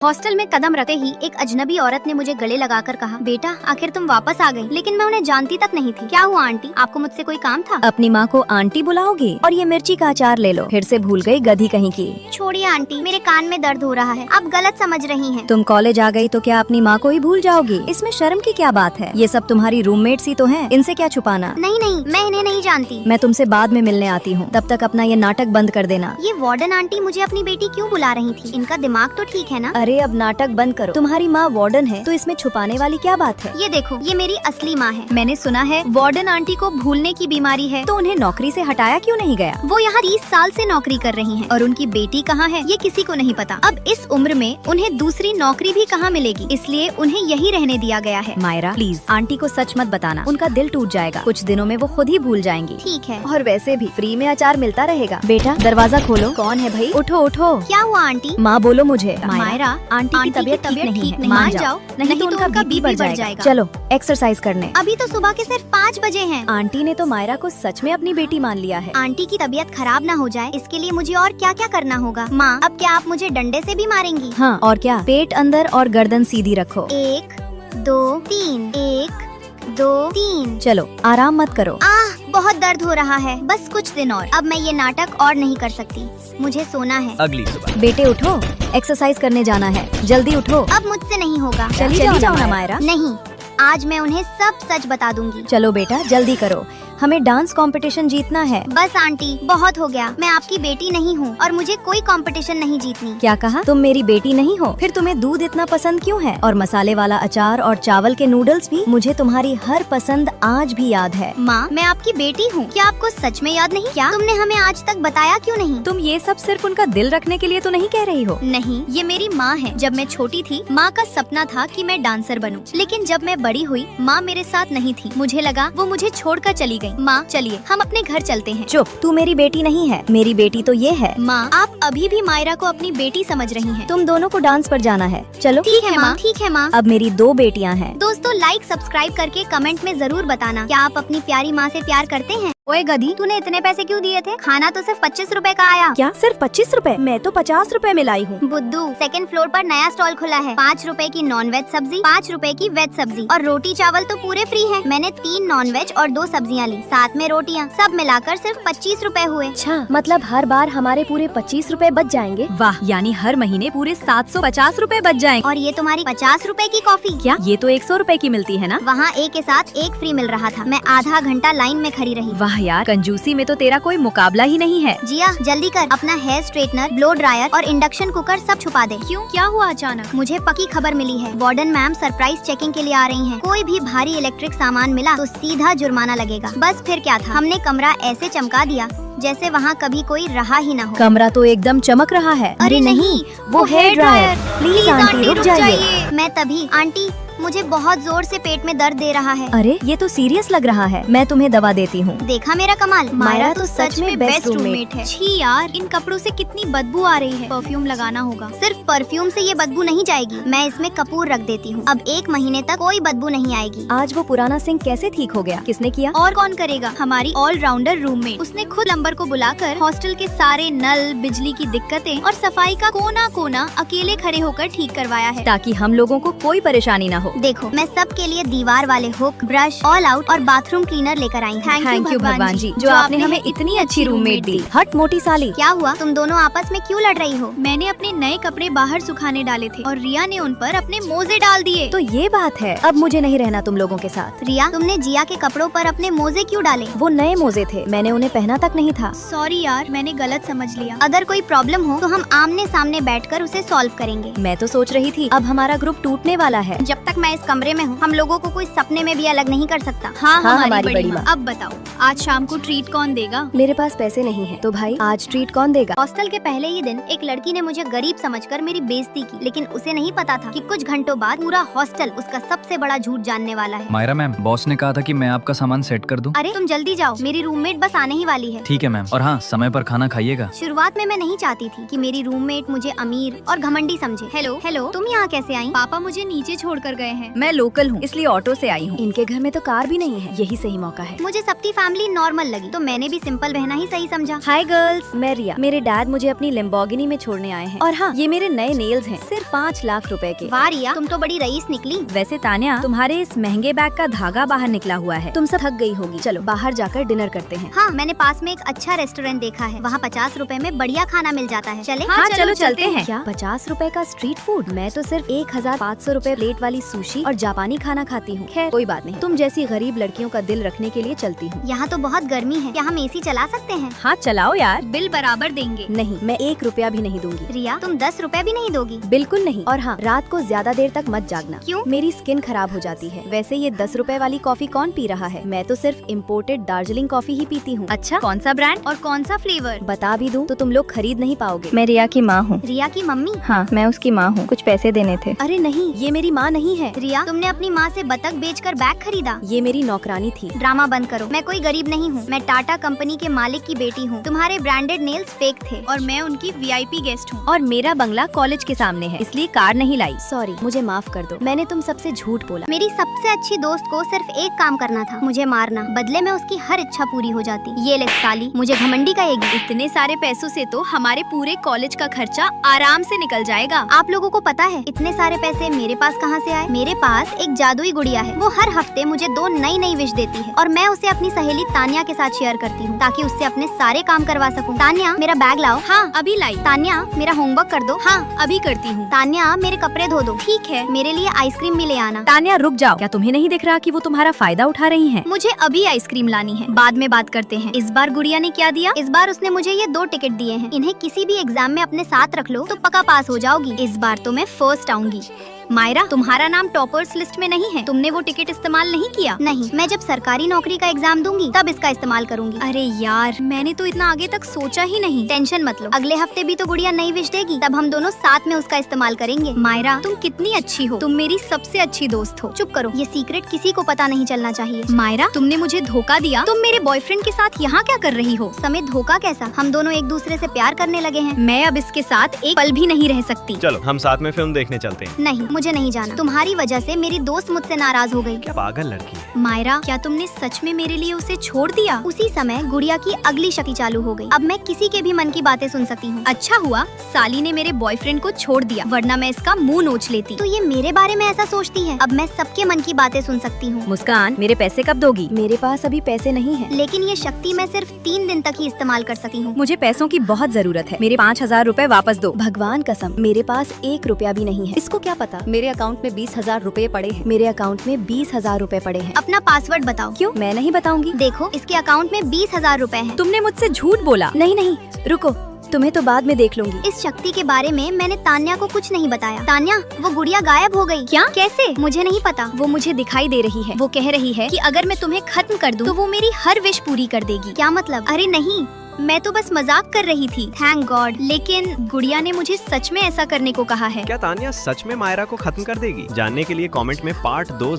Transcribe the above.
Hostel में कदम रखते ही एक अजनबी औरत ने मुझे गले लगाकर कहा, बेटा आखिर तुम वापस आ गई। लेकिन मैं उन्हें जानती तक नहीं थी। क्या हुआ आंटी, आपको मुझसे कोई काम था? अपनी माँ को आंटी बुलाओगी? और ये मिर्ची का अचार ले लो, फिर से भूल गई गधी कहीं की। छोड़िए आंटी, मेरे कान में दर्द हो रहा है। आप गलत समझ रही हैं। तुम कॉलेज आ गई तो क्या अपनी माँ को ही भूल जाओगी? इसमें शर्म की क्या बात है? ये सब तुम्हारी रूममेट्स ही तो हैं, इनसे क्या छुपाना? नहीं नहीं, मैं इन्हें नहीं जानती। मैं तुमसे बाद में मिलने आती हूँ, तब तक अपना ये नाटक बंद कर देना। ये वार्डन आंटी मुझे अपनी बेटी क्यों बुला रही थी? इनका दिमाग तो ठीक है ना? अरे अब नाटक बंद करो। तुम्हारी माँ वार्डन है तो इसमें छुपाने वाली क्या बात है? ये देखो, ये मेरी असली माँ है। मैंने सुना है वार्डन आंटी को भूलने की बीमारी है, तो उन्हें नौकरी से हटाया क्यों नहीं गया? वो यहाँ 30 साल से नौकरी कर रही हैं और उनकी बेटी कहाँ है ये किसी को नहीं पता। अब इस उम्र में उन्हें दूसरी नौकरी भी कहाँ मिलेगी, इसलिए उन्हें यही रहने दिया गया है। मायरा प्लीज आंटी को सच मत बताना, उनका दिल टूट जाएगा। कुछ दिनों में वो खुद ही भूल जाएंगी। ठीक है। और वैसे भी फ्री में अचार मिलता रहेगा। बेटा दरवाजा खोलो। कौन है भाई? उठो उठो। क्या हुआ आंटी? माँ बोलो मुझे। मायरा, आंटी की तबीयत ठीक नहीं है, मान जाओ, नहीं तो उनका बीपी बढ़ जाएगा। चलो एक्सरसाइज करने। अभी तो सुबह के सिर्फ 5 बजे हैं। आंटी ने तो मायरा को सच में अपनी बेटी मान लिया है। आंटी की तबीयत खराब ना हो जाए इसके लिए मुझे और क्या क्या करना होगा? माँ, अब क्या आप मुझे डंडे से भी मारेंगी? हाँ और क्या, पेट अंदर और गर्दन सीधी रखो। 1 2 3 1 2 3। चलो आराम मत करो। बहुत दर्द हो रहा है, बस कुछ दिन और। अब मैं ये नाटक और नहीं कर सकती, मुझे सोना है। अगली सुबह। बेटे उठो, एक्सरसाइज करने जाना है, जल्दी उठो। अब मुझसे नहीं होगा। चली जाओ ना मायरा। नहीं, आज मैं उन्हें सब सच बता दूंगी। चलो बेटा जल्दी करो, हमें डांस कंपटीशन जीतना है। बस आंटी, बहुत हो गया। मैं आपकी बेटी नहीं हूँ और मुझे कोई कंपटीशन नहीं जीतनी। क्या कहा? तुम मेरी बेटी नहीं हो? फिर तुम्हें दूध इतना पसंद क्यों है? और मसाले वाला अचार और चावल के नूडल्स भी? मुझे तुम्हारी हर पसंद आज भी याद है। माँ, मैं आपकी बेटी हूँ। क्या आपको सच में याद नहीं? क्या तुमने हमें आज तक बताया क्यों नहीं? तुम ये सब सिर्फ उनका दिल रखने के लिए तो नहीं कह रही हो? नहीं, ये मेरी माँ है। जब मैं छोटी थी, माँ का सपना था कि मैं डांसर बनूं। लेकिन जब मैं बड़ी हुई, माँ मेरे साथ नहीं थी। मुझे लगा वो मुझे छोड़कर चली गई। माँ चलिए हम अपने घर चलते हैं। चुप, तू मेरी बेटी नहीं है, मेरी बेटी तो ये है। माँ, आप अभी भी मायरा को अपनी बेटी समझ रही हैं। तुम दोनों को डांस पर जाना है। चलो ठीक है माँ, ठीक है माँ। अब मेरी 2 बेटियां हैं। दोस्तों लाइक सब्सक्राइब करके कमेंट में जरूर बताना, क्या आप अपनी प्यारी माँ से प्यार करते हैं? ओए गधी, तूने इतने पैसे क्यों दिए थे? खाना तो सिर्फ 25 रुपए का आया। क्या सिर्फ 25 रुपए? मैं तो 50 रुपए में लाई हूँ। बुद्धू, सेकंड फ्लोर पर नया स्टॉल खुला है। 5 रुपए की नॉन वेज सब्जी, 5 रुपए की वेज सब्जी और रोटी चावल तो पूरे फ्री है। मैंने 3 नॉन वेज और 2 सब्जियां ली, साथ में रोटियां, सब मिलाकर सिर्फ 25 रुपए हुए। अच्छा, मतलब हर बार हमारे पूरे 25 रुपए बच जाएंगे? वाह, यानी हर महीने पूरे 750 रुपए बच जाएंगे। और ये तुम्हारी 50 रुपए की कॉफी। क्या ये तो 100 रुपए की मिलती है ना? वहाँ एक के साथ एक फ्री मिल रहा था। मैं आधा घंटा लाइन में खड़ी रही। वाह यार, कंजूसी में तो तेरा कोई मुकाबला ही नहीं है। जिया जल्दी कर, अपना हेयर स्ट्रेटनर, ब्लो ड्रायर और इंडक्शन कुकर सब छुपा दे। क्यों, क्या हुआ अचानक? मुझे पक्की खबर मिली है, वार्डन मैम सरप्राइज चेकिंग के लिए आ रही हैं। कोई भी भारी इलेक्ट्रिक सामान मिला तो सीधा जुर्माना लगेगा। बस फिर क्या था, हमने कमरा ऐसे चमका दिया जैसे वहाँ कभी कोई रहा ही ना हो। कमरा तो एकदम चमक रहा है। अरे नहीं, वो हेयर ड्रायर। प्लीज आंटी रुक जाइए। मैं तभी, आंटी मुझे बहुत जोर से पेट में दर्द दे रहा है। अरे ये तो सीरियस लग रहा है, मैं तुम्हें दवा देती हूँ। देखा मेरा कमाल? मायरा तो सच में बेस्ट रूममेट है। छी यार, इन कपड़ों से कितनी बदबू आ रही है। परफ्यूम लगाना होगा। सिर्फ परफ्यूम से ये बदबू नहीं जाएगी, मैं इसमें कपूर रख देती हूँ। अब 1 महीने तक कोई बदबू नहीं आएगी। आज वो पुराना सिंक कैसे ठीक हो गया? किसने किया? और कौन करेगा, हमारी ऑलराउंडर रूममेट। उसने खुद प्लम्बर को बुलाकर हॉस्टल के सारे नल, बिजली की दिक्कतें और सफाई का कोना कोना अकेले खड़े होकर ठीक करवाया है, ताकि हम लोगों को कोई परेशानी ना हो। देखो, मैं सब के लिए दीवार वाले हुक, ब्रश, ऑल आउट और बाथरूम क्लीनर लेकर आई। थैंक यू भगवान जी, जो आपने हमें इतनी अच्छी रूममेट दी। हट मोटी साली। क्या हुआ, तुम दोनों आपस में क्यों लड़ रही हो? मैंने अपने नए कपड़े बाहर सुखाने डाले थे और रिया ने उन पर अपने मोजे डाल दिए। तो ये बात है, अब मुझे नहीं रहना तुम लोगों के साथ। रिया, तुमने जिया के कपड़ों पर अपने मोजे क्यों डाले? वो नए मोजे थे, मैंने उन्हें पहना तक नहीं था। सॉरी यार, मैंने गलत समझ लिया। अगर कोई प्रॉब्लम हो तो हम आमने सामने बैठकर उसे सॉल्व करेंगे। मैं तो सोच रही थी अब हमारा ग्रुप टूटने वाला है। जब तक मैं इस कमरे में हूँ, हम लोगों को कोई सपने में भी अलग नहीं कर सकता। हाँ, हमारी बड़ी माँ। अब बताओ, आज शाम को ट्रीट कौन देगा? मेरे पास पैसे नहीं है, तो भाई आज ट्रीट कौन देगा? हॉस्टल के पहले ही दिन एक लड़की ने मुझे गरीब समझकर मेरी बेइज्जती की, लेकिन उसे नहीं पता था कि कुछ घंटों बाद पूरा हॉस्टल उसका सबसे बड़ा झूठ जानने वाला है। मायरा मैम, बॉस ने कहा था कि मैं आपका सामान सेट कर दूं। अरे तुम जल्दी जाओ, मेरी रूममेट बस आने ही वाली है। ठीक है मैम, और हाँ, समय पर खाना खाइएगा। शुरुआत में मैं नहीं चाहती थी कि मेरी रूममेट मुझे अमीर और घमंडी समझे। हेलो, तुम यहाँ कैसे आई? पापा मुझे नीचे छोड़कर गए हैं। मैं लोकल हूँ इसलिए ऑटो से आई हूँ। इनके घर में तो कार भी नहीं है, यही सही मौका है। मुझे सबकी फैमिली नॉर्मल लगी तो मैंने भी सिंपल रहना ही सही समझा। हाय गर्ल्स, मैं रिया। मेरे डैड मुझे अपनी लैम्बोर्गिनी में छोड़ने आए हैं। और हाँ, ये मेरे नए नेल्स हैं, सिर्फ 5 लाख रुपए के। वाह रिया, तुम तो बड़ी रईस निकली। वैसे तान्या, तुम्हारे इस महंगे बैग का धागा बाहर निकला हुआ है। तुम सब थक गई होगी। चलो बाहर जाकर डिनर करते हैं। हाँ, मैंने पास में एक अच्छा रेस्टोरेंट देखा है, वहाँ 50 रुपए में बढ़िया खाना मिल जाता है। चले? हाँ चलो चलते हैं। क्या 50 रुपए का स्ट्रीट फूड? मैं तो सिर्फ 1500 रुपए प्लेट वाली सुशी और जापानी खाना खाती हूँ। खैर कोई बात नहीं, तुम जैसी गरीब लड़कियों का दिल रखने के लिए चलती हूँ। यहाँ तो बहुत गर्मी है, क्या हम एसी चला सकते हैं? हाँ चलाओ यार। बिल बराबर देंगे। नहीं, मैं 1 रुपया भी नहीं दूंगी। रिया, तुम 10 रुपए भी नहीं दोगी? बिल्कुल नहीं। और हाँ, रात को ज्यादा देर तक मत जागना। क्यों? मेरी स्किन खराब हो जाती है। वैसे ये 10 रुपए वाली कॉफी कौन पी रहा है? मैं तो सिर्फ इम्पोर्टेड दार्जिलिंग कॉफी ही पीती हूँ। अच्छा, कौन सा ब्रांड और कौन सा फ्लेवर? बता भी दूं तो तुम लोग खरीद नहीं पाओगे। मैं रिया की माँ हूँ। रिया की मम्मी? हाँ, मैं उसकी माँ हूँ। कुछ पैसे देने थे। अरे नहीं, ये मेरी माँ नहीं है। रिया, तुमने अपनी माँ से बतख बेचकर बैग खरीदा? ये मेरी नौकरानी थी। ड्रामा बंद करो। मैं कोई गरीब नहीं हूँ, मैं टाटा कंपनी के मालिक की बेटी हूँ। तुम्हारे ब्रांडेड नेल्स फेक थे और मैं उनकी VIP गेस्ट हूँ। और मेरा बंगला कॉलेज के सामने है, इसलिए कार नहीं लाई। सॉरी, मुझे माफ कर दो, मैंने तुम सबसे झूठ बोला। मेरी सबसे अच्छी दोस्त को सिर्फ एक काम करना था, मुझे मारना। बदले में उसकी हर इच्छा पूरी हो जाती। ये ले साली, मुझे घमंडी का एक। इतने सारे पैसों से तो हमारे पूरे कॉलेज का खर्चा आराम से निकल जाएगा। आप लोगों को पता है इतने सारे पैसे मेरे पास कहाँ से आए? मेरे पास एक जादुई गुड़िया है, वो हर हफ्ते मुझे 2 नई विश देती है और मैं उसे अपनी सहेली तान्या के साथ शेयर करती हूँ ताकि उससे अपने सारे काम करवा सकूँ। तान्या, मेरा बैग लाओ। हाँ अभी लाई। तान्या, मेरा होमवर्क कर दो। हाँ अभी करती हूँ। तान्या, मेरे कपड़े धो दो। ठीक है, मेरे लिए आइसक्रीम भी ले आना। तान्या रुक जाओ, क्या तुम्हें नहीं दिख रहा कि वो तुम्हारा फायदा उठा रही हैं? मुझे अभी आइसक्रीम लानी है, बाद में बात करते हैं। इस बार गुड़िया ने क्या दिया? इस बार उसने मुझे ये 2 टिकट दिए हैं, इन्हें किसी भी एग्जाम में अपने साथ रख लो तो पक्का पास हो जाओगी। इस बार तो मैं फर्स्ट आऊंगी। मायरा, तुम्हारा नाम टॉपर्स लिस्ट में नहीं है, तुमने वो टिकट इस्तेमाल नहीं किया? नहीं, मैं जब सरकारी नौकरी का एग्जाम दूंगी तब इसका इस्तेमाल करूंगी। अरे यार, मैंने तो इतना आगे तक सोचा ही नहीं। टेंशन मत लो, अगले हफ्ते भी तो गुड़िया नई विश देगी, तब हम दोनों साथ में उसका इस्तेमाल करेंगे। मायरा, तुम कितनी अच्छी हो, तुम मेरी सबसे अच्छी दोस्त हो। चुप करो, ये सीक्रेट किसी को पता नहीं चलना चाहिए। मायरा, तुमने मुझे धोखा दिया। तुम मेरे बॉयफ्रेंड के साथ यहाँ क्या कर रही हो? समित, धोखा कैसा? हम दोनों एक दूसरे से प्यार करने लगे हैं। मैं अब इसके साथ एक पल भी नहीं रह सकती। चलो हम साथ में फिल्म देखने चलते हैं। नहीं, मुझे नहीं जाना। तुम्हारी वजह से मेरी दोस्त मुझसे नाराज हो गई। क्या पागल लड़की है। मायरा, क्या तुमने सच में मेरे लिए उसे छोड़ दिया? उसी समय गुड़िया की अगली शक्ति चालू हो गई। अब मैं किसी के भी मन की बातें सुन सकती हूँ। अच्छा हुआ साली ने मेरे बॉयफ्रेंड को छोड़ दिया, वरना मैं इसका मुंह नोच लेती। तो ये मेरे बारे में ऐसा सोचती है? अब मैं सबके मन की बातें सुन सकती हूँ। मुस्कान, मेरे पैसे कब दोगी? मेरे पास अभी पैसे नहीं है। लेकिन ये शक्ति मैं सिर्फ 3 दिन तक ही इस्तेमाल कर सकती हूँ। मुझे पैसों की बहुत जरूरत है, मेरे 5000 रुपए वापस दो। भगवान कसम, मेरे पास 1 रुपया भी नहीं है। इसको क्या पता, मेरे अकाउंट में 20,000 रुपए पड़े हैं। मेरे अकाउंट में 20,000 रुपए पड़े हैं। अपना पासवर्ड बताओ। क्यों? मैं नहीं बताऊंगी। देखो, इसके अकाउंट में 20,000 रुपए हैं। तुमने मुझसे झूठ बोला। नहीं नहीं, रुको, तुम्हें तो बाद में देख लूंगी। इस शक्ति के बारे में मैंने तान्या को कुछ नहीं बताया। तान्या, वो गुड़िया गायब हो गई। क्या? कैसे? मुझे नहीं पता। वो मुझे दिखाई दे रही है। वो कह रही है कि अगर मैं तुम्हें खत्म कर दूं तो वो मेरी हर विश पूरी कर देगी। क्या मतलब? अरे नहीं, मैं तो बस मजाक कर रही थी। Thank God. लेकिन गुड़िया ने मुझे सच में ऐसा करने को कहा है। क्या तान्या सच में मायरा को खत्म कर देगी? जानने के लिए कमेंट में पार्ट 2